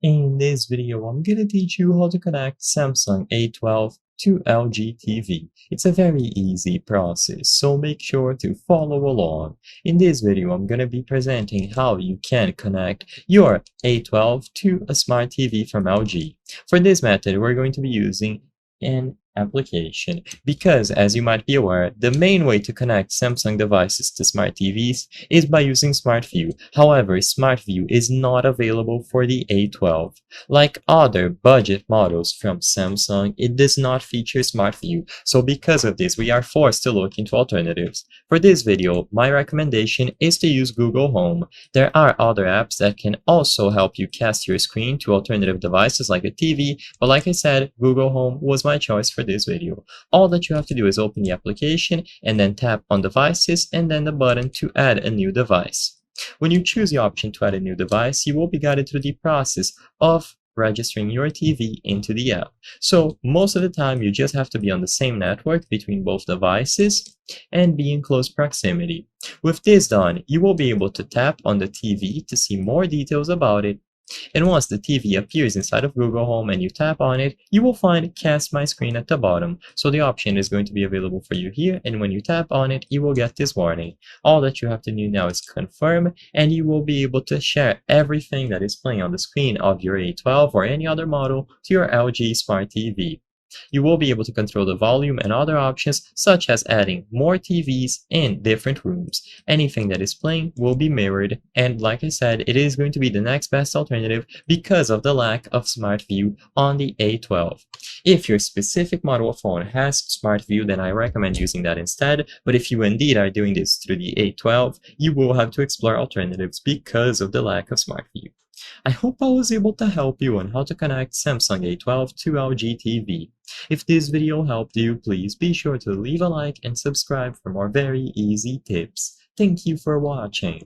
In this video, I'm gonna teach you how to connect Samsung A12 to LG TV. It's a very easy process, so make sure to follow along. In this video, I'm gonna be presenting how you can connect your A12 to a smart TV from LG. For this method, we're going to be using an application because, as you might be aware, the main way to connect Samsung devices to smart TVs is by using SmartView. However, SmartView is not available for the A12. Like other budget models from Samsung, it does not feature SmartView, so because of this, we are forced to look into alternatives. For this video, my recommendation is to use Google Home. There are other apps that can also help you cast your screen to alternative devices like a TV, but like I said, Google Home was my choice for this video. All that you have to do is open the application and then tap on devices and then the button to add a new device. When you choose the option to add a new device, you will be guided through the process of registering your TV into the app. So most of the time you just have to be on the same network between both devices and be in close proximity. With this done, you will be able to tap on the TV to see more details about it. And once the TV appears inside of Google Home and you tap on it, you will find Cast My Screen at the bottom. So the option is going to be available for you here, and when you tap on it, you will get this warning. All that you have to do now is confirm, and you will be able to share everything that is playing on the screen of your A12 or any other model to your LG Smart TV. You will be able to control the volume and other options, such as adding more TVs in different rooms. Anything that is playing will be mirrored, and like I said, it is going to be the next best alternative because of the lack of SmartView on the A12. If your specific model of phone has SmartView, then I recommend using that instead, but if you indeed are doing this through the A12, you will have to explore alternatives because of the lack of SmartView. I hope I was able to help you on how to connect Samsung A12 to LG TV. If this video helped you, please be sure to leave a like and subscribe for more very easy tips. Thank you for watching.